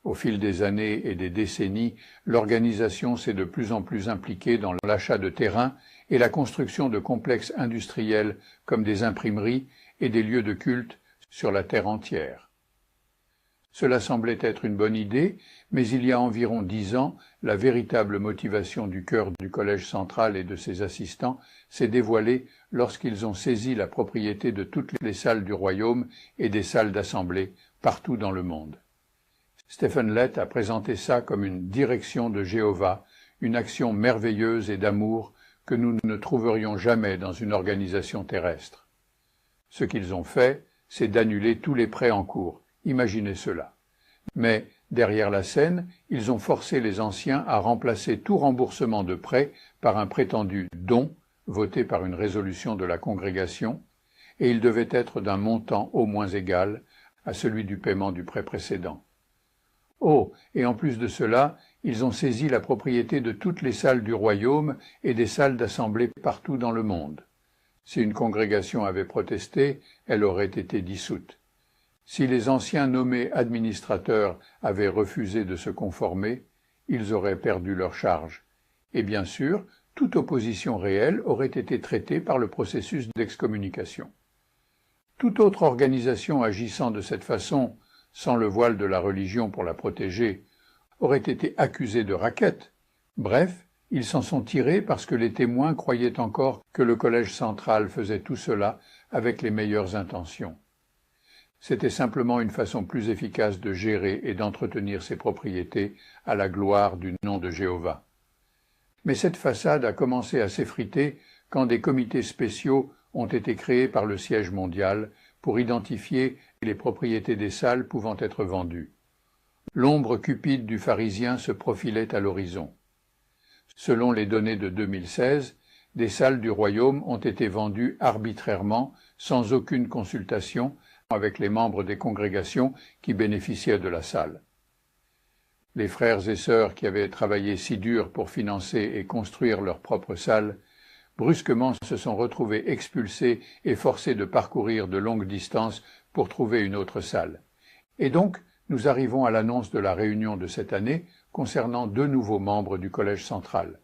Au fil des années et des décennies, l'organisation s'est de plus en plus impliquée dans l'achat de terrains et la construction de complexes industriels comme des imprimeries et des lieux de culte sur la terre entière. Cela semblait être une bonne idée, mais il y a environ 10 ans, la véritable motivation du cœur du Collège central et de ses assistants s'est dévoilée lorsqu'ils ont saisi la propriété de toutes les salles du royaume et des salles d'assemblée partout dans le monde. Stephen Lett a présenté ça comme une direction de Jéhovah, une action merveilleuse et d'amour que nous ne trouverions jamais dans une organisation terrestre. Ce qu'ils ont fait, c'est d'annuler tous les prêts en cours. Imaginez cela. Mais, derrière la scène, ils ont forcé les anciens à remplacer tout remboursement de prêt par un prétendu don, voté par une résolution de la congrégation, et il devait être d'un montant au moins égal à celui du paiement du prêt précédent. Oh, et en plus de cela, ils ont saisi la propriété de toutes les salles du royaume et des salles d'assemblée partout dans le monde. Si une congrégation avait protesté, elle aurait été dissoute. Si les anciens nommés administrateurs avaient refusé de se conformer, ils auraient perdu leur charge. Et bien sûr, toute opposition réelle aurait été traitée par le processus d'excommunication. Toute autre organisation agissant de cette façon, sans le voile de la religion pour la protéger, aurait été accusée de racket. Bref, ils s'en sont tirés parce que les témoins croyaient encore que le Collège central faisait tout cela avec les meilleures intentions. C'était simplement une façon plus efficace de gérer et d'entretenir ses propriétés à la gloire du nom de Jéhovah. Mais cette façade a commencé à s'effriter quand des comités spéciaux ont été créés par le siège mondial pour identifier les propriétés des salles pouvant être vendues. L'ombre cupide du pharisien se profilait à l'horizon. Selon les données de 2016, des salles du royaume ont été vendues arbitrairement, sans aucune consultation avec les membres des congrégations qui bénéficiaient de la salle. Les frères et sœurs qui avaient travaillé si dur pour financer et construire leur propre salle, brusquement se sont retrouvés expulsés et forcés de parcourir de longues distances pour trouver une autre salle. Et donc, nous arrivons à l'annonce de la réunion de cette année concernant 2 nouveaux membres du Collège central.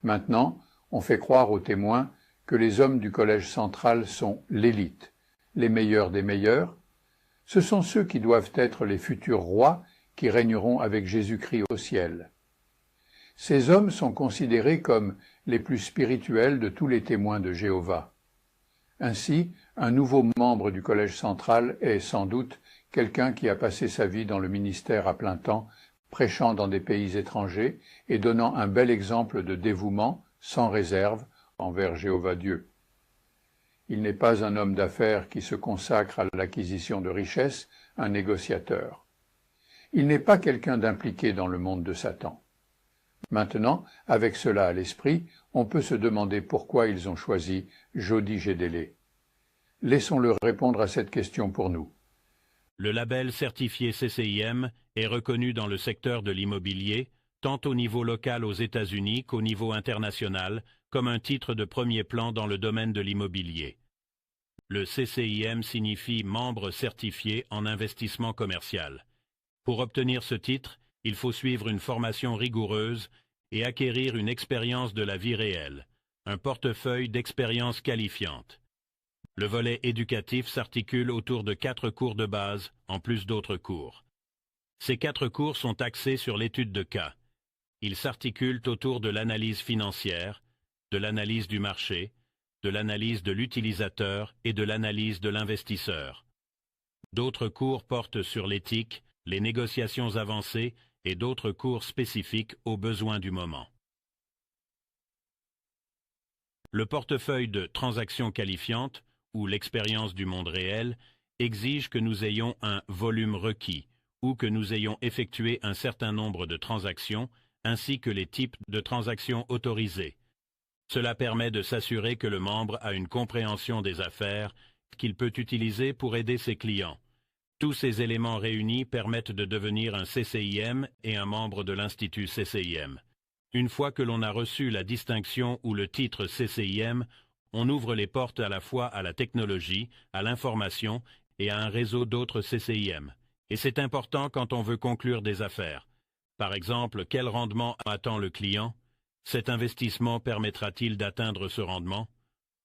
Maintenant, on fait croire aux témoins que les hommes du Collège central sont l'élite, les meilleurs des meilleurs. Ce sont ceux qui doivent être les futurs rois qui régneront avec Jésus-Christ au ciel. Ces hommes sont considérés comme les plus spirituels de tous les témoins de Jéhovah. Ainsi, un nouveau membre du Collège central est sans doute quelqu'un qui a passé sa vie dans le ministère à plein temps, prêchant dans des pays étrangers et donnant un bel exemple de dévouement, sans réserve, envers Jéhovah Dieu. Il n'est pas un homme d'affaires qui se consacre à l'acquisition de richesses, un négociateur. Il n'est pas quelqu'un d'impliqué dans le monde de Satan. Maintenant, avec cela à l'esprit, on peut se demander pourquoi ils ont choisi Jody Gédélé. Laissons-le répondre à cette question pour nous. Le label certifié CCIM est reconnu dans le secteur de l'immobilier, tant au niveau local aux États-Unis qu'au niveau international, comme un titre de premier plan dans le domaine de l'immobilier. Le CCIM signifie membre certifié en investissement commercial. Pour obtenir ce titre, il faut suivre une formation rigoureuse et acquérir une expérience de la vie réelle, un portefeuille d'expériences qualifiantes. Le volet éducatif s'articule autour de 4 cours de base, en plus d'autres cours. Ces 4 cours sont axés sur l'étude de cas. Ils s'articulent autour de l'analyse financière, de l'analyse du marché, de l'analyse de l'utilisateur et de l'analyse de l'investisseur. D'autres cours portent sur l'éthique, les négociations avancées et d'autres cours spécifiques aux besoins du moment. Le portefeuille de transactions qualifiantes, ou l'expérience du monde réel, exige que nous ayons un volume requis, ou que nous ayons effectué un certain nombre de transactions, ainsi que les types de transactions autorisées. Cela permet de s'assurer que le membre a une compréhension des affaires qu'il peut utiliser pour aider ses clients. Tous ces éléments réunis permettent de devenir un CCIM et un membre de l'Institut CCIM. Une fois que l'on a reçu la distinction ou le titre CCIM, on ouvre les portes à la fois à la technologie, à l'information et à un réseau d'autres CCIM. Et c'est important quand on veut conclure des affaires. Par exemple, quel rendement attend le client? Cet investissement permettra-t-il d'atteindre ce rendement?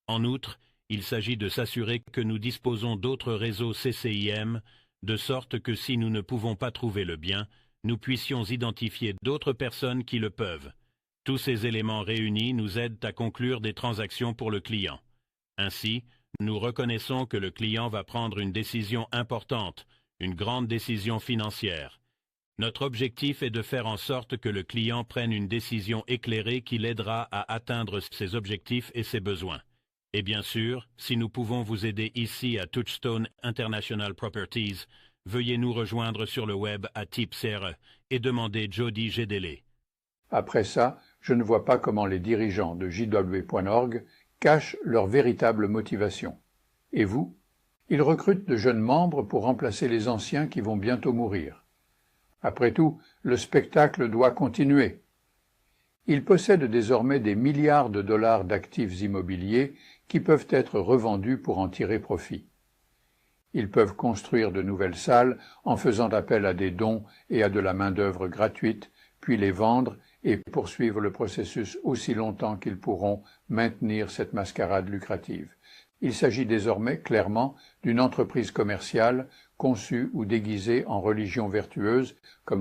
En outre, il s'agit de s'assurer que nous disposons d'autres réseaux CCIM, de sorte que si nous ne pouvons pas trouver le bien, nous puissions identifier d'autres personnes qui le peuvent. Tous ces éléments réunis nous aident à conclure des transactions pour le client. Ainsi, nous reconnaissons que le client va prendre une décision importante, une grande décision financière. Notre objectif est de faire en sorte que le client prenne une décision éclairée qui l'aidera à atteindre ses objectifs et ses besoins. Et bien sûr, si nous pouvons vous aider ici à Touchstone International Properties, veuillez nous rejoindre sur le web à Tipsere et demandez Jody Gédélé. Après ça, je ne vois pas comment les dirigeants de JW.org cachent leur véritable motivation. Et vous? Ils recrutent de jeunes membres pour remplacer les anciens qui vont bientôt mourir. Après tout, le spectacle doit continuer. Ils possèdent désormais des milliards de dollars d'actifs immobiliers qui peuvent être revendus pour en tirer profit. Ils peuvent construire de nouvelles salles en faisant appel à des dons et à de la main-d'œuvre gratuite, puis les vendre et poursuivre le processus aussi longtemps qu'ils pourront maintenir cette mascarade lucrative. Il s'agit désormais clairement d'une entreprise commerciale conçue ou déguisée en religion vertueuse comme